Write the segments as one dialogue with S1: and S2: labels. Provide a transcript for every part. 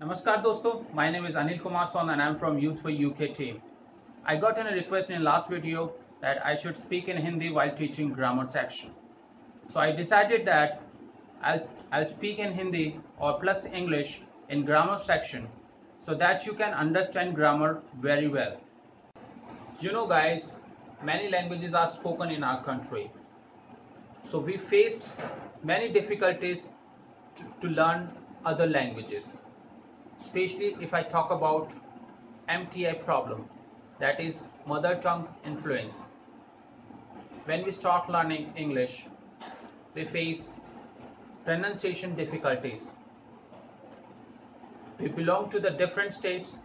S1: Namaskar दोस्तों, my name is Anil Kumar Son and I'm from Youth for UK team. I got a request in last video that I should speak in Hindi while teaching grammar section. So I decided that I'll speak in Hindi or plus English in grammar section so that you can understand grammar very well. You know guys, many languages are spoken in our country. So we faced many difficulties to learn other languages. Especially if I talk about MTI problem, that is mother tongue influence. When we start learning English, we face pronunciation difficulties. We belong to the different states.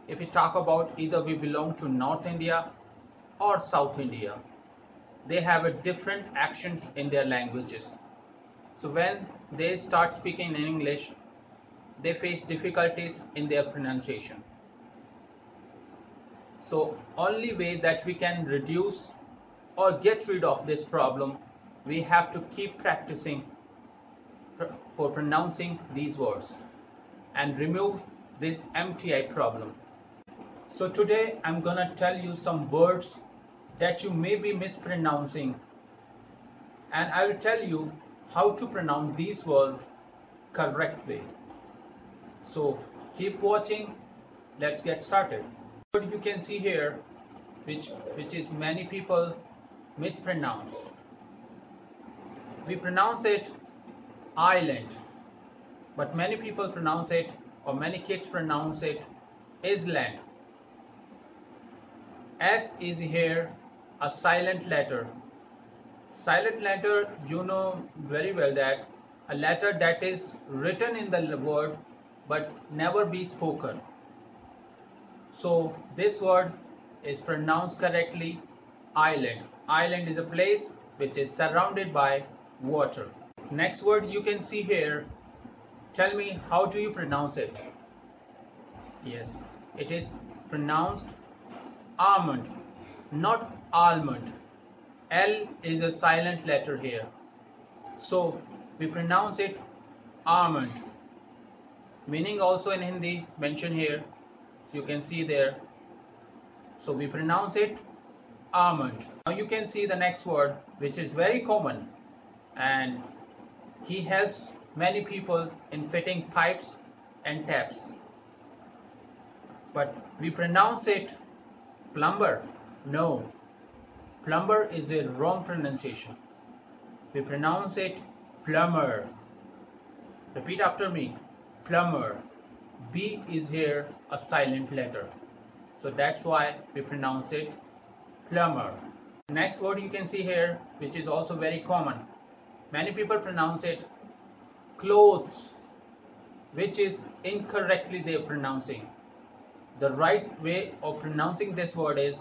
S1: If we talk about either we belong to North India or South India, they have a different accent in their languages. So when they start speaking in English, they face difficulties in their pronunciation. So only way that we can reduce or get rid of this problem, we have to keep practicing for pronouncing these words and remove this MTI problem. So today I'm gonna tell you some words that you may be mispronouncing, and I will tell you how to pronounce these words correctly. So keep watching. Let's get started. What you can see here, which is many people mispronounce. We pronounce it island, but many people pronounce it, or many kids pronounce it island. S is here a silent letter. Silent letter, you know very well that a letter that is written in the word but never be spoken. So this word is pronounced correctly island. Island is a place which is surrounded by water. Next word you can see here. Tell me, how do you pronounce it? Yes, it is pronounced almond, not almond. L is a silent letter here. So we pronounce it almond. Meaning also in Hindi mentioned here. You can see there. So we pronounce it almond. Now you can see the next word, which is very common, and he helps many people in fitting pipes and taps. But we pronounce it plumber. No, plumber is a wrong pronunciation. We pronounce it plumber. Repeat after me, plumber. B is here a silent letter. So that's why we pronounce it plumber. Next word you can see here, which is also very common. Many people pronounce it clothes, which is incorrectly they are pronouncing. The right way of pronouncing this word is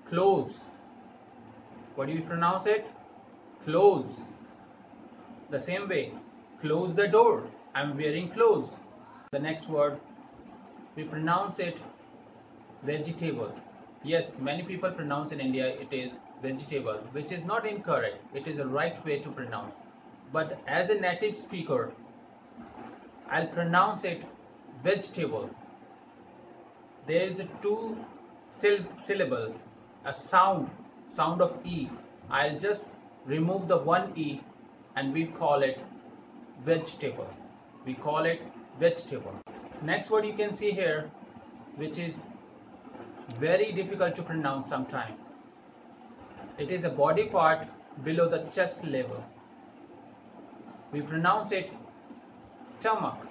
S1: clothes. What do you pronounce it? Clothes. The same way, close the door. I'm wearing clothes. The next word, we pronounce it vegetable. Yes, many people pronounce in India it is vegetable, which is not incorrect. It is a right way to pronounce. But as a native speaker, I'll pronounce it vegetable. There is a two syllable, a sound of E. I'll just remove the one E and we call it vegetable. We call it vegetable. Next word you can see here, which is very difficult to pronounce sometimes. It is a body part below the chest level. We pronounce it stomach.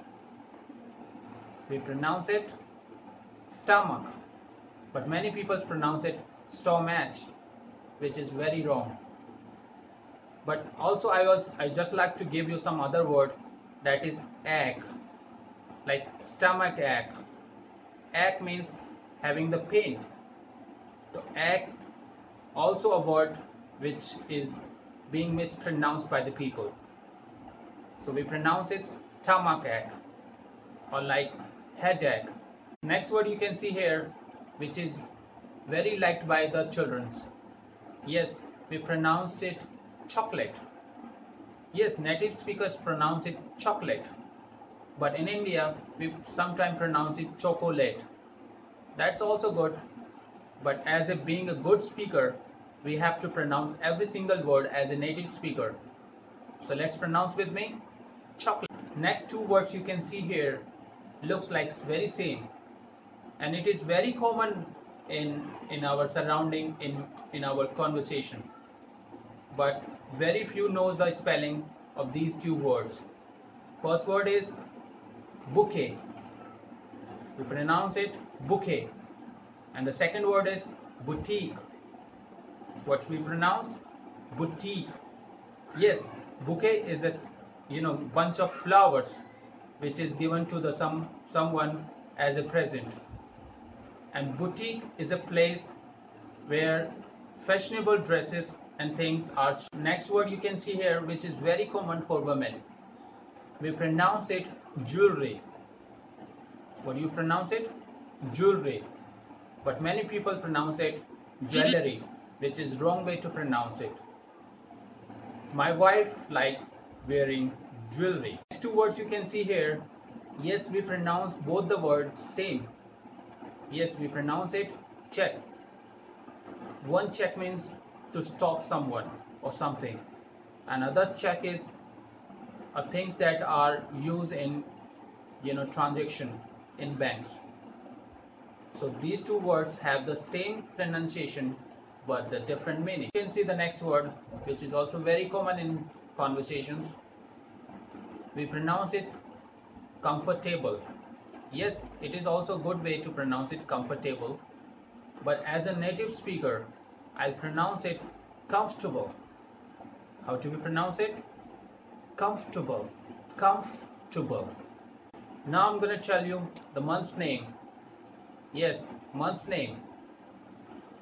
S1: We pronounce it stomach. But many people pronounce it stomach, which is very wrong. But also I just like to give you some other word, that is ache, like stomach ache. Ache means having the pain. So ache also a word which is being mispronounced by the people. So we pronounce it stomach ache or like headache. Next word you can see here, which is very liked by the children. Yes, we pronounce it chocolate. Yes, native speakers pronounce it chocolate. but in India we sometimes pronounce it chocolate. That's also good, but as a being a good speaker, we have to pronounce every single word as a native speaker. So let's pronounce with me, chocolate. Next two words you can see here looks like very same, and it is very common in our surrounding, in our conversation, but very few knows the spelling of these two words. First word is bouquet. We pronounce it bouquet. And the second word is boutique. What we pronounce? Boutique. Yes, bouquet is a bunch of flowers which is given to the someone as a present. And boutique is a place where fashionable dresses and things are. Next word you can see here, which is very common for women. We pronounce it jewelry. What do you pronounce it? Jewelry. But many people pronounce it jewelry, which is wrong way to pronounce it. My wife like wearing jewelry. Next two words you can see here. Yes, we pronounce both the words same. Yes, we pronounce it check. One check means to stop someone or something. Another check is things that are used in transaction in banks. So these two words have the same pronunciation but the different meaning. You can see the next word, which is also very common in conversations. We pronounce it comfortable. Yes, it is also a good way to pronounce it comfortable, but as a native speaker, I'll pronounce it comfortable. How do we pronounce it? Comfortable. Comfortable. Now I'm going to tell you the month's name. Yes, month's name.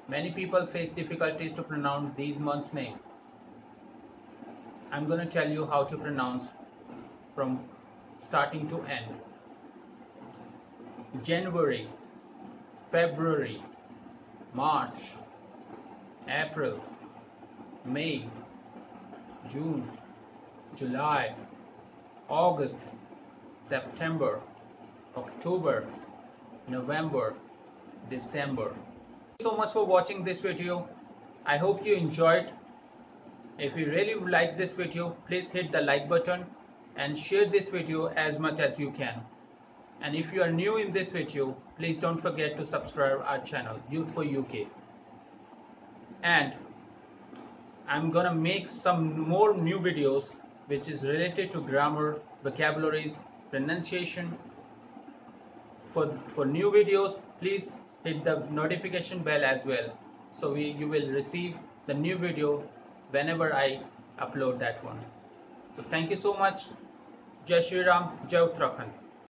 S1: Many people face difficulties to pronounce these months' name. I'm going to tell you how to pronounce from starting to end. January, February, March, April, May, June, July, August, September, October, November, December. Thank you so much for watching this video. I hope you enjoyed. If you really like this video, please hit the like button and share this video as much as you can. And if you are new in this video, please don't forget to subscribe our channel, Youth for UK. And I'm gonna make some more new videos which is related to grammar, vocabularies, pronunciation. For new videos, please hit the notification bell as well, so you will receive the new video whenever I upload that one. So thank you so much. Jai Shri Ram, Jai Uttarakhand.